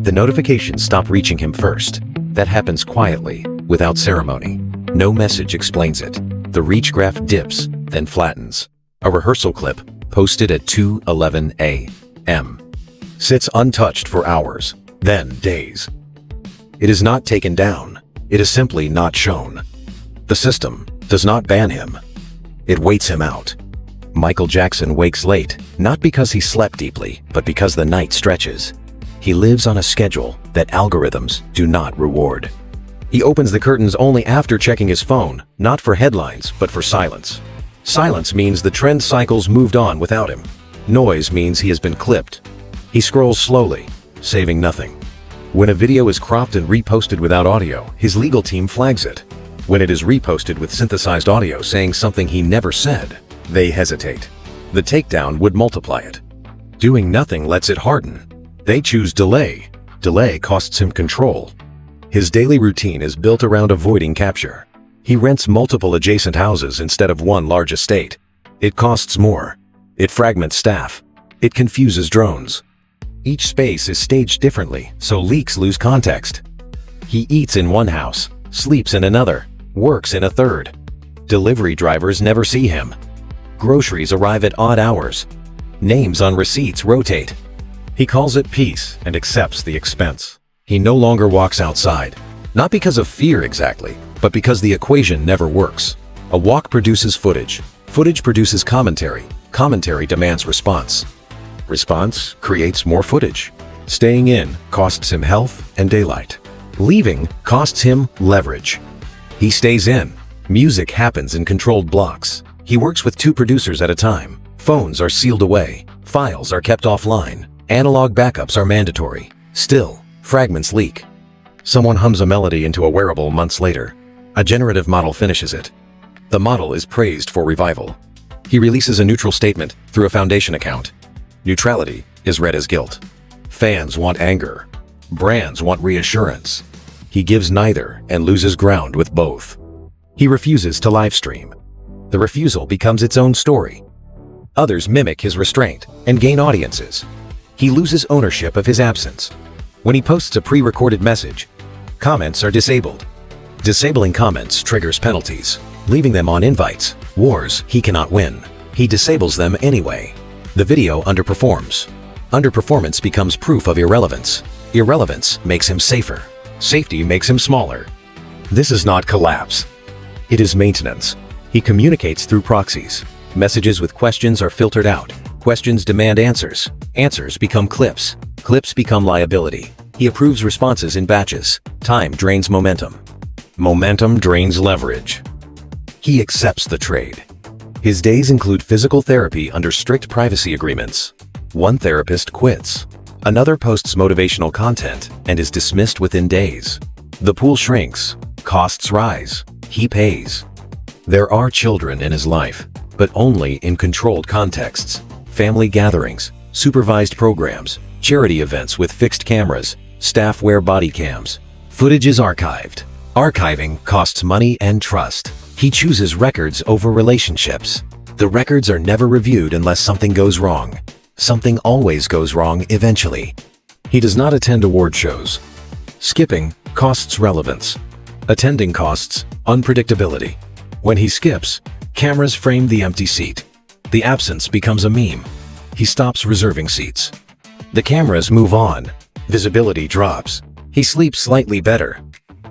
The notifications stop reaching him first. That happens quietly, without ceremony. No message explains it. The reach graph dips, then flattens. A rehearsal clip, posted at 2:11 a.m., sits untouched for hours, then days. It is not taken down. It is simply not shown. The system does not ban him. It waits him out. Michael Jackson wakes late, not because he slept deeply, but because the night stretches. He lives on a schedule that algorithms do not reward. He opens the curtains only after checking his phone, not for headlines, but for silence. Silence means the trend cycles moved on without him. Noise means he has been clipped. He scrolls slowly, saving nothing. When a video is cropped and reposted without audio, his legal team flags it. When it is reposted with synthesized audio saying something he never said, they hesitate. The takedown would multiply it. Doing nothing lets it harden. They choose delay. Delay costs him control. His daily routine is built around avoiding capture. He rents multiple adjacent houses instead of one large estate. It costs more. It fragments staff. It confuses drones. Each space is staged differently, so leaks lose context. He eats in one house, sleeps in another, works in a third. Delivery drivers never see him. Groceries arrive at odd hours. Names on receipts rotate. He calls it peace and accepts the expense. He no longer walks outside, not because of fear exactly, but because the equation never works. A walk produces footage. Footage produces commentary. Commentary demands response. Response creates more footage. Staying in costs him health and daylight. Leaving costs him leverage. He stays in. Music happens in controlled blocks. He works with 2 producers at a time. Phones are sealed away. Files are kept offline. Analog backups are mandatory. Still, fragments leak. Someone hums a melody into a wearable months later. A generative model finishes it. The model is praised for revival. He releases a neutral statement through a foundation account. Neutrality is read as guilt. Fans want anger. Brands want reassurance. He gives neither and loses ground with both. He refuses to livestream. The refusal becomes its own story. Others mimic his restraint and gain audiences. He loses ownership of his absence. When he posts a pre-recorded message, comments are disabled. Disabling comments triggers penalties, leaving them on invites. Wars he cannot win. He disables them anyway. The video underperforms. Underperformance becomes proof of irrelevance. Irrelevance makes him safer. Safety makes him smaller. This is not collapse. It is maintenance. He communicates through proxies. Messages with questions are filtered out. Questions demand answers. Answers become clips. Clips become liability. He approves responses in batches. Time drains momentum. Momentum drains leverage. He accepts the trade. His days include physical therapy under strict privacy agreements. One therapist quits. Another posts motivational content and is dismissed within days. The pool shrinks. Costs rise. He pays. There are children in his life, but only in controlled contexts. Family gatherings, supervised programs, charity events with fixed cameras, staff wear body cams. Footage is archived. Archiving costs money and trust. He chooses records over relationships. The records are never reviewed unless something goes wrong. Something always goes wrong eventually. He does not attend award shows. Skipping costs relevance. Attending costs unpredictability. When he skips, cameras frame the empty seat. The absence becomes a meme. He stops reserving seats. The cameras move on. Visibility drops. He sleeps slightly better.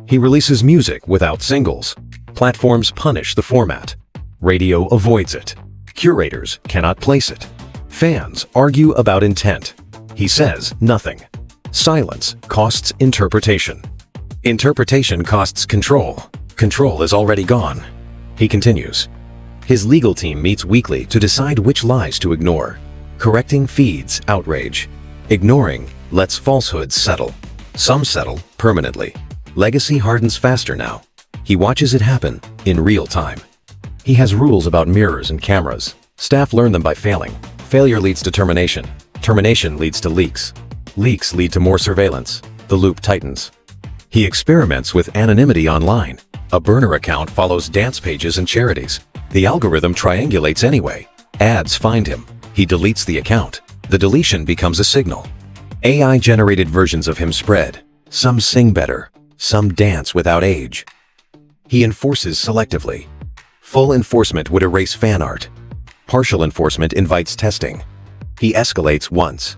He releases music without singles. Platforms punish the format. Radio avoids it. Curators cannot place it. Fans argue about intent. He says nothing. Silence costs interpretation. Interpretation costs control. Control is already gone. He continues. His legal team meets weekly to decide which lies to ignore. Correcting feeds outrage. Ignoring lets falsehoods settle. Some settle permanently. Legacy hardens faster now. He watches it happen in real time. He has rules about mirrors and cameras. Staff learn them by failing. Failure leads to termination. Termination leads to leaks. Leaks lead to more surveillance. The loop tightens. He experiments with anonymity online. A burner account follows dance pages and charities. The algorithm triangulates anyway. Ads find him. He deletes the account. The deletion becomes a signal. AI-generated versions of him spread. Some sing better, some dance without age. He enforces selectively. Full enforcement would erase fan art. Partial enforcement invites testing. He escalates once.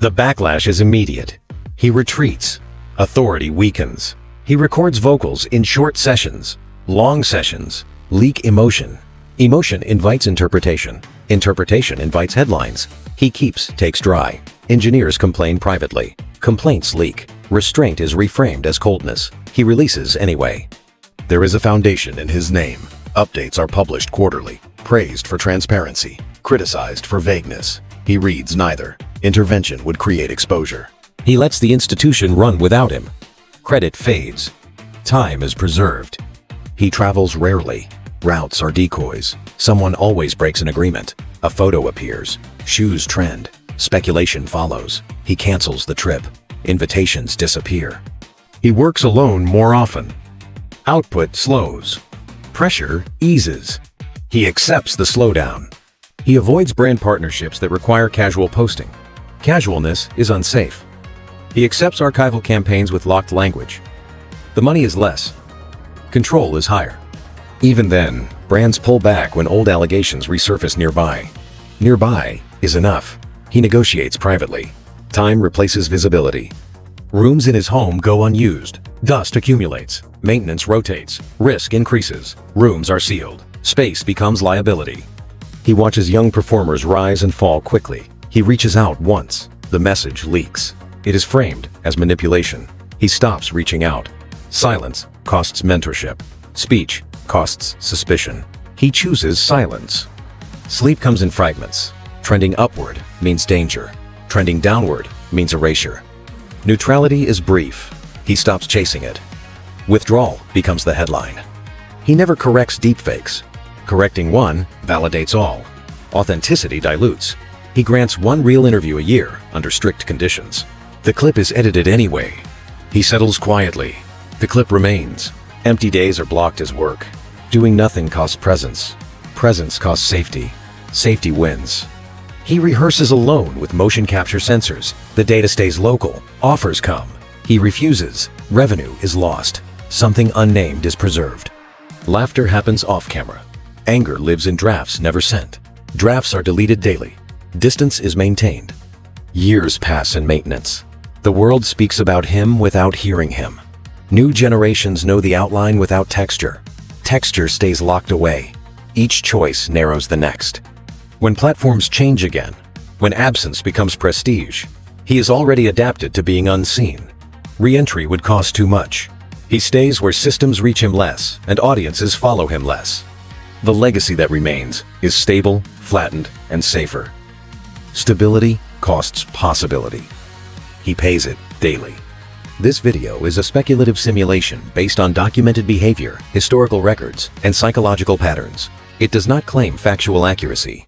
The backlash is immediate. He retreats. Authority weakens. He records vocals in short sessions. Long sessions leak emotion. Emotion invites interpretation. Interpretation invites headlines. He takes dry. Engineers complain privately. Complaints leak. Restraint is reframed as coldness. He releases anyway. There is a foundation in his name. Updates are published quarterly. Praised for transparency. Criticized for vagueness. He reads neither. Intervention would create exposure. He lets the institution run without him. Credit fades. Time is preserved. He travels rarely. Routes are decoys. Someone always breaks an agreement. A photo appears. Shoes trend. Speculation follows. He cancels the trip. Invitations disappear. He works alone more often. Output slows. Pressure eases. He accepts the slowdown. He avoids brand partnerships that require casual posting. Casualness is unsafe. He accepts archival campaigns with locked language. The money is less. Control is higher. Even then, brands pull back when old allegations resurface nearby. Nearby is enough. He negotiates privately. Time replaces visibility. Rooms in his home go unused. Dust accumulates. Maintenance rotates. Risk increases. Rooms are sealed. Space becomes liability. He watches young performers rise and fall quickly. He reaches out once. The message leaks. It is framed as manipulation. He stops reaching out. Silence costs mentorship. Speech costs suspicion. He chooses silence. Sleep comes in fragments. Trending upward means danger. Trending downward means erasure. Neutrality is brief. He stops chasing it. Withdrawal becomes the headline. He never corrects deepfakes. Correcting one validates all. Authenticity dilutes. He grants one real interview a year under strict conditions. The clip is edited anyway. He settles quietly. The clip remains. Empty days are blocked as work. Doing nothing costs presence. Presence costs safety. Safety wins. He rehearses alone with motion capture sensors. The data stays local. Offers come. He refuses. Revenue is lost. Something unnamed is preserved. Laughter happens off camera. Anger lives in drafts never sent. Drafts are deleted daily. Distance is maintained. Years pass in maintenance. The world speaks about him without hearing him. New generations know the outline without texture. Texture stays locked away. Each choice narrows the next. When platforms change again, when absence becomes prestige, he is already adapted to being unseen. Re-entry would cost too much. He stays where systems reach him less and audiences follow him less. The legacy that remains is stable, flattened, and safer. Stability costs possibility. He pays it daily. This video is a speculative simulation based on documented behavior, historical records, and psychological patterns. It does not claim factual accuracy.